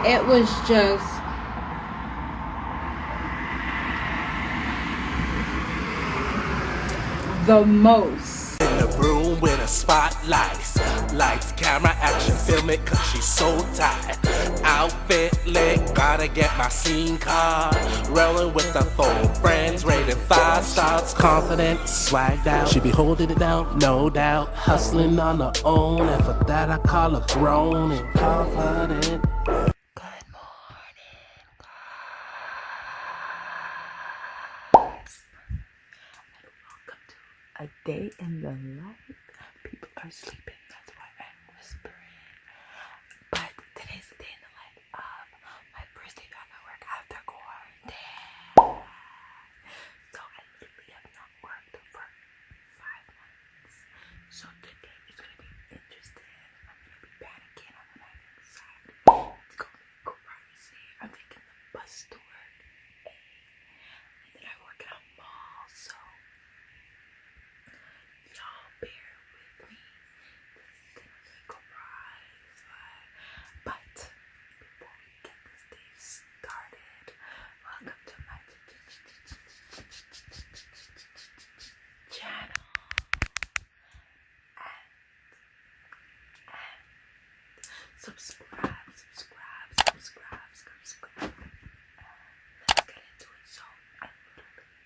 It was just the most. In the room with a spotlight, lights, camera, action, film it, cause she's so tight. Outfit lit, gotta get my scene card. Rolling with the 4 friends, rated 5 stars. Confident, swagged out, she be holding it down, no doubt. Hustling on her own, and for that I call her grown and confident. A day in the life. People are sleeping, that's why I'm whispering. But today's the day in the life of my first day back at work after quarantine. So I literally have not worked for 5 months. So today is gonna be interesting. I'm gonna be panicking. I'm gonna be excited. It's gonna be crazy. I'm taking the bus to work. And then I work at a mall, so y'all bear with me. This is gonna be crazy. But before we get this day started, welcome to my channel. And subscribe. Let's get into it. So I literally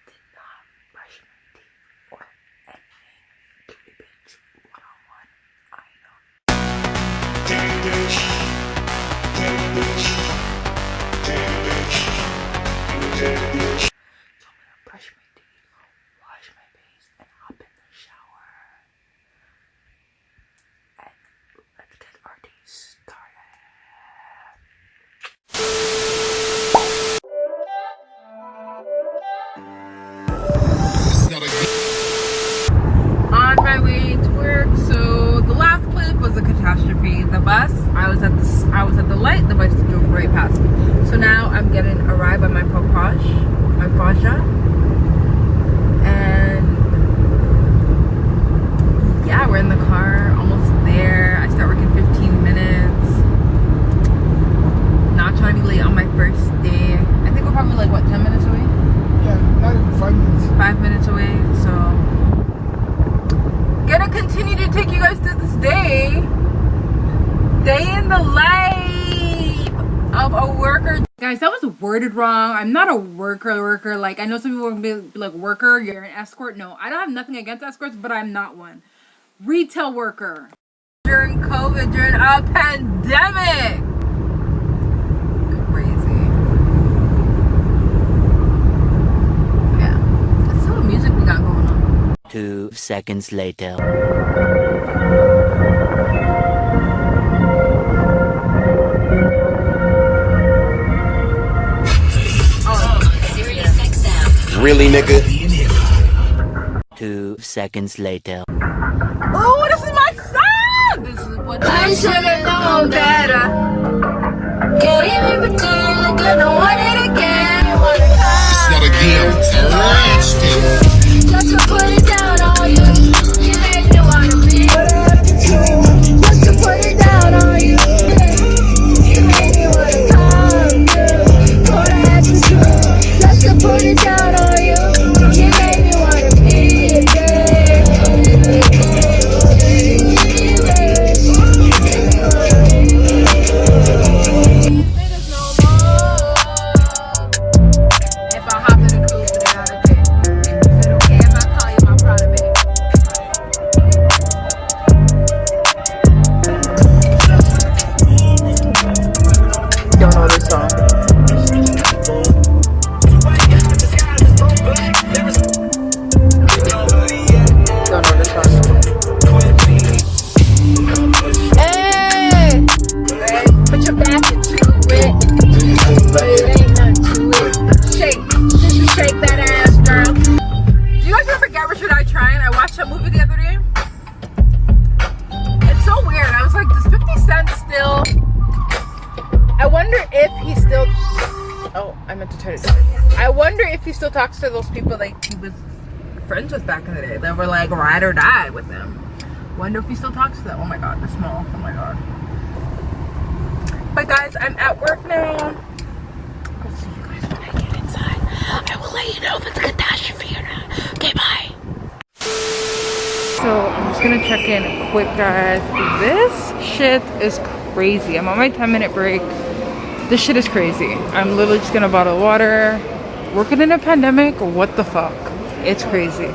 did not brush my teeth or anything. Cutie bitch 101. I know. So I'm gonna brush my teeth, wash my face, and hop in the shower. And let's get our day started. On my way to work. So the last clip was a catastrophe. The bus, I was at the light, the bus drove right past me. So now I'm getting a ride by my Fasha. And yeah, we're in the car, almost there. I start work in 15 minutes. Not trying to be late on my first day. I think we're probably like, what, 10 minutes away? Yeah, not even 5 minutes. 5 minutes away, so gonna continue to take you guys through this day in the life of a worker. Guys, that was worded wrong. I'm not a worker. Like, I know some people will be like, worker, you're an escort. No, I don't have nothing against escorts, but I'm not one. Retail worker. During COVID, during a pandemic. Crazy. Yeah. That's some music we got going on. 2 seconds later. Really, nigga? 2 seconds later. Oh, this is my song! This is what I should have known better. Can't even pretend like I don't want it again. It's not a game, it's a last Just to put it down on you. You make me wanna be. Just to put it down on you. You make me wanna come through. Go to action through. Just to put it down on you. You make me wanna be, if I hop in the cruise today, I don't care. Is it okay if I call you my Prada babe? Don't know this song. Don't know this song. Hey! Put your back into it. But it ain't nothing to it. Shake that ass, girl. Do you guys ever forget Richard I Trying? I watched that movie the other day. It's so weird. I was like, does 50 Cent still... I wonder if he still... Oh, I meant to turn it down. I wonder if he still talks to those people like he was friends with back in the day. That were like ride or die with him. Wonder if he still talks to them. Oh my god, the small. Oh my god. But guys, I'm at work now. I'll see you guys when I get inside. I will let you know if it's a catastrophe or not. Okay, bye. So I'm just gonna check in quick, guys. This shit is crazy. I'm on my 10-minute break. This shit is crazy. I'm literally just gonna bottle water. Working in a pandemic, what the fuck? It's crazy.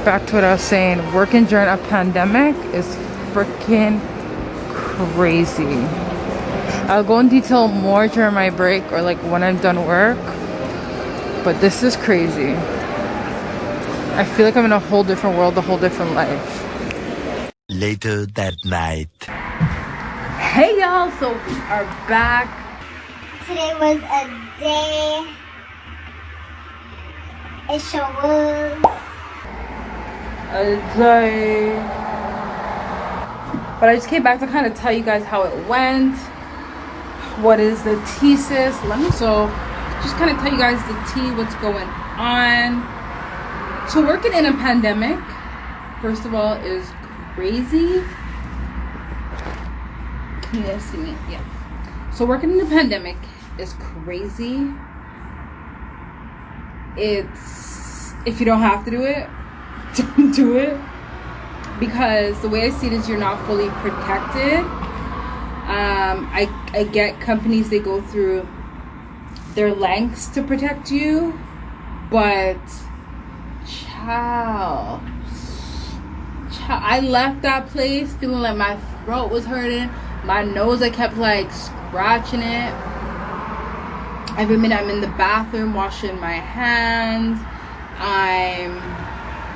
Back to what I was saying, working during a pandemic is freaking crazy. I'll go in detail more during my break or like when I'm done work, but this is crazy. I feel like I'm in a whole different world, a whole different life. Later that night. Hey y'all, so we are back. Today was a day. It sure was. A day. But I just came back to kind of tell you guys how it went. What is the thesis? So just kind of tell you guys the tea, what's going on. So working in a pandemic, first of all, is crazy. Can you guys see me? Yeah. So working in a pandemic is crazy. It's, if you don't have to do it, don't do it. Because the way I see it is you're not fully protected. I get companies, they go through their lengths to protect you, but child, I left that place feeling like my throat was hurting, my nose, I kept like scratching it. Every minute I'm in the bathroom washing my hands, I'm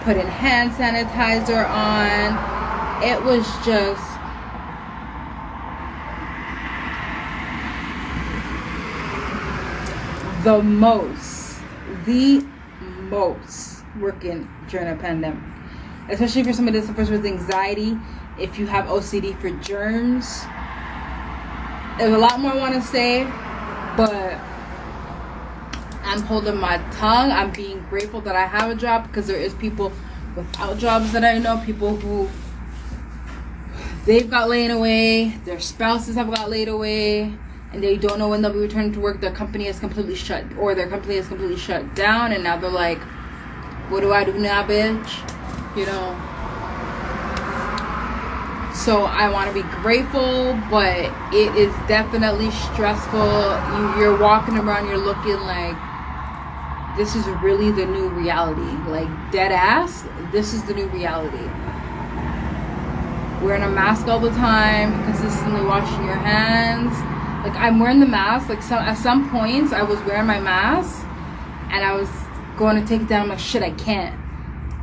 putting hand sanitizer on. It was just the most working during a pandemic, especially for somebody that suffers with anxiety. If you have OCD for germs, there's a lot more I want to say, but I'm holding my tongue. I'm being grateful that I have a job, because there is people without jobs that I know, people who they've got laid away, their spouses have got laid away, and they don't know when they'll be returning to work. Their company is completely shut, or their company is completely shut down, and now they're like, what do I do now, bitch? You know. So I want to be grateful, but it is definitely stressful. You're walking around, you're looking like, this is really the new reality. Like, dead ass, this is the new reality. Wearing a mask all the time, consistently washing your hands. Like, I'm wearing the mask. Like, at some points, I was wearing my mask, and I was going to take it down. I'm like, shit, I can't.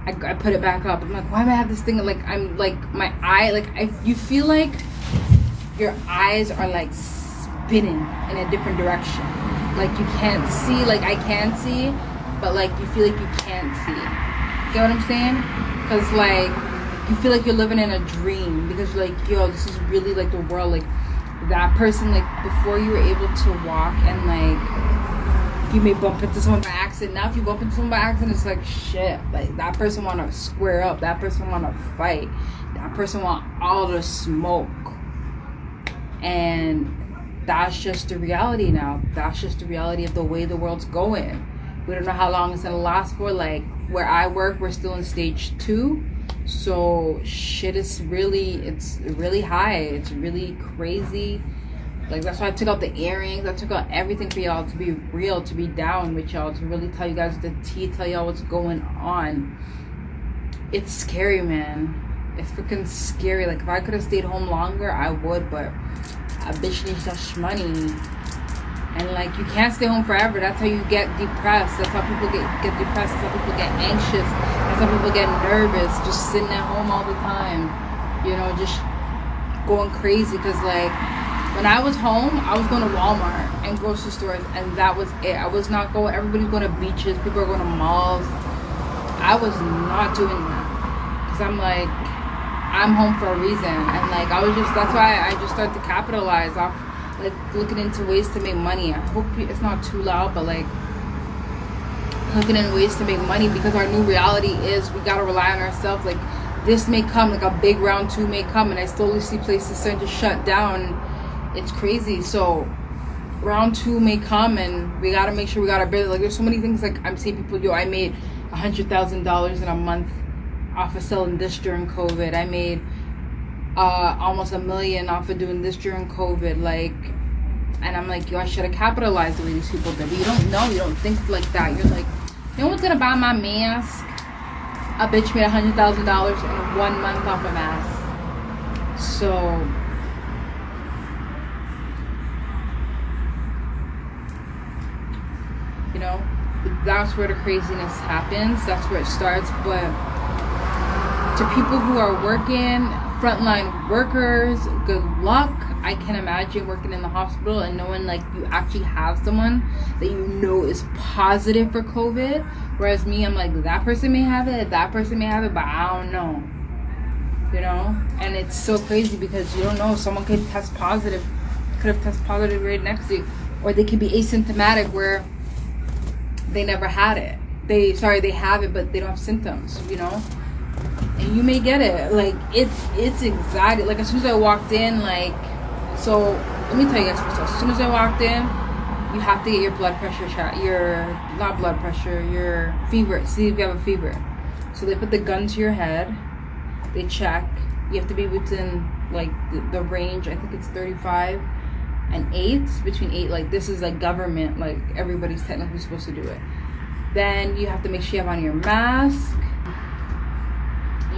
I put it back up. I'm like, why do I have this thing? Like, I'm like, my eye, like, you feel like your eyes are like spinning in a different direction. Like, you can't see. Like, I can see, but like, you feel like you can't see. Get what I'm saying? Because like, you feel like you're living in a dream, because you're like, yo, this is really like the world. Like, that person, like, before you were able to walk, and like, you may bump into someone by accident. Now if you bump into someone by accident, it's like, shit, like, that person want to square up, that person want to fight, that person want all the smoke. And that's just the reality now. That's just the reality of the way the world's going. We don't know how long it's gonna last for. Like, where I work, we're still in stage 2. So shit is really, it's really high. It's really crazy. Like, that's why I took out the earrings. I took out everything for y'all, to be real, to be down with y'all, to really tell you guys the tea, tell y'all what's going on. It's scary, man. It's freaking scary. Like, if I could have stayed home longer, I would, but a bitch needs that money. And like, you can't stay home forever. That's how you get depressed. That's how people get depressed. That's how people get anxious. That's how people get nervous, just sitting at home all the time, you know, just going crazy. Because like, when I was home, I was going to Walmart and grocery stores, and that was it. I was not going, everybody's going to beaches, people are going to malls. I was not doing that, because I'm like, I'm home for a reason. And like, I was just, that's why I just started to capitalize off, like, looking into ways to make money. I hope it's not too loud, but like, looking in ways to make money, because our new reality is we got to rely on ourselves. Like, this may come, like a big round 2 may come, and I slowly see places starting to shut down. it's crazy. So round 2 may come, and we gotta make sure we got our business. Like, there's so many things. Like, I'm seeing people, yo, I made $100,000 in a month off of selling this during COVID. I made almost $1 million off of doing this during COVID. Like, and I'm like, yo, I should have capitalized the way these people did. But you don't know, you don't think like that. You're like, no one's gonna buy my mask. A bitch made $100,000 in 1 month off a mask. So you know, that's where the craziness happens. That's where it starts. But to people who are working, frontline workers, good luck. I can imagine working in the hospital and knowing like you actually have someone that you know is positive for COVID. Whereas me, I'm like, that person may have it, that person may have it, but I don't know. You know? And it's so crazy because you don't know. Someone could test positive, could have tested positive right next to you. Or they could be asymptomatic where they never had it. They have it, but they don't have symptoms, you know? And you may get it. Like, it's anxiety. Like, as soon as I walked in, like, so let me tell you guys first. As soon as I walked in, you have to get your blood pressure shot. Your fever. See if you have a fever. So they put the gun to your head. They check. You have to be within like the range. I think it's 35 and 8. Between 8, like this is like government. Like everybody's technically supposed to do it. Then you have to make sure you have on your mask.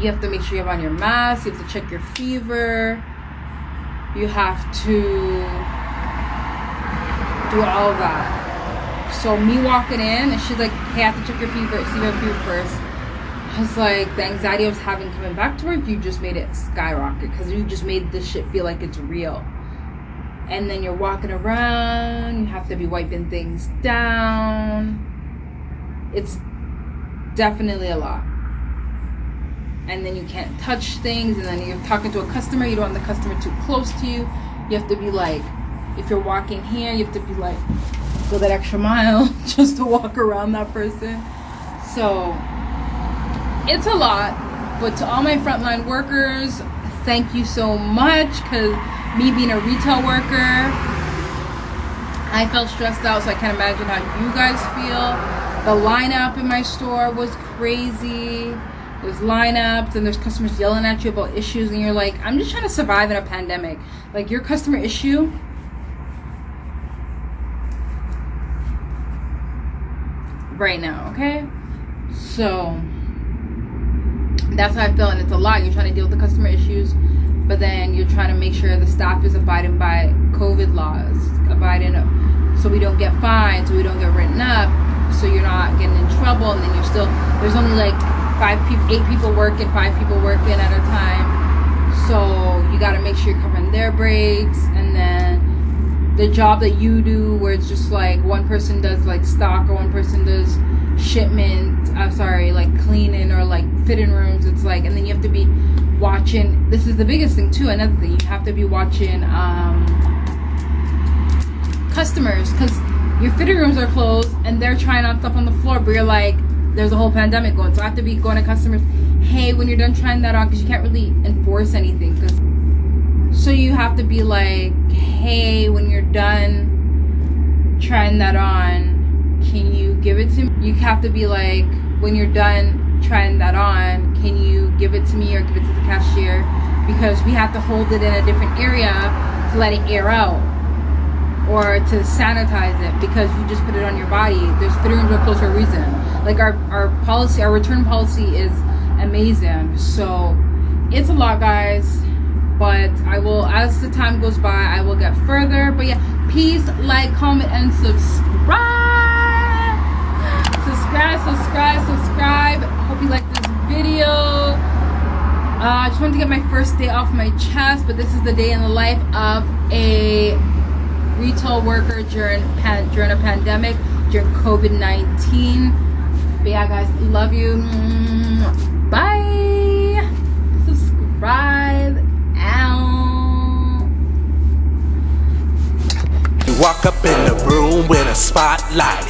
You have to make sure you have on your mask. You have to check your fever. You have to do all of that. So me walking in, and she's like, hey, I have to check your fever. See your fever first. I was like, the anxiety I was having coming back to work, you just made it skyrocket. Because you just made this shit feel like it's real. And then you're walking around. You have to be wiping things down. It's definitely a lot. And then you can't touch things, and then you're talking to a customer, you don't want the customer too close to you. You have to be like, if you're walking here, you have to be like, go that extra mile just to walk around that person. So it's a lot. But to all my frontline workers, thank you so much, because me being a retail worker, I felt stressed out, so I can't imagine how you guys feel. The lineup in my store was crazy. There's lineups and there's customers yelling at you about issues, and you're like, I'm just trying to survive in a pandemic. Like, your customer issue right now, okay? So that's how I feel, and it's a lot. You're trying to deal with the customer issues, but then you're trying to make sure the staff is abiding by COVID laws, so we don't get fined, so we don't get written up, so you're not getting in trouble, and then you're still, there's only like 8 people working, 5 people working at a time. So you got to make sure you're covering their breaks. And then the job that you do, where it's just like one person does like stock, or one person does shipment, like cleaning, or like fitting rooms. It's like, and then you have to be watching. This is the biggest thing too. Another thing, you have to be watching customers, because your fitting rooms are closed and they're trying on stuff on the floor, but you're like, there's a whole pandemic going, so I have to be going to customers, hey, when you're done trying that on, because you can't really enforce anything, so you have to be like, hey, when you're done trying that on, can you give it to me? You have to be like, when you're done trying that on, can you give it to me, or give it to the cashier, because we have to hold it in a different area to let it air out, or to sanitize it, because you just put it on your body. There's fitting rooms are closed for a reason. Like, our policy, our return policy is amazing. So it's a lot, guys, but I will, as the time goes by, I will get further. But yeah, please like, comment, and subscribe. Hope you like this video. I just wanted to get my first day off my chest, but this is the day in the life of a retail worker during a pandemic, during COVID-19. But yeah, guys, love you. Bye. Subscribe. Ow. You walk up in the room with a spotlight.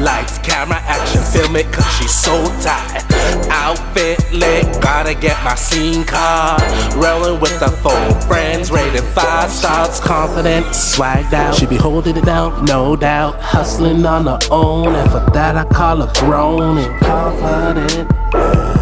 Lights, camera, action, film it cause she's so tight. Outfit lit, gotta get my scene card. Rolling with the full friends, rated 5 stars. Confident, swagged out, she be holding it down, no doubt. Hustling on her own, and for that I call her grown and confident.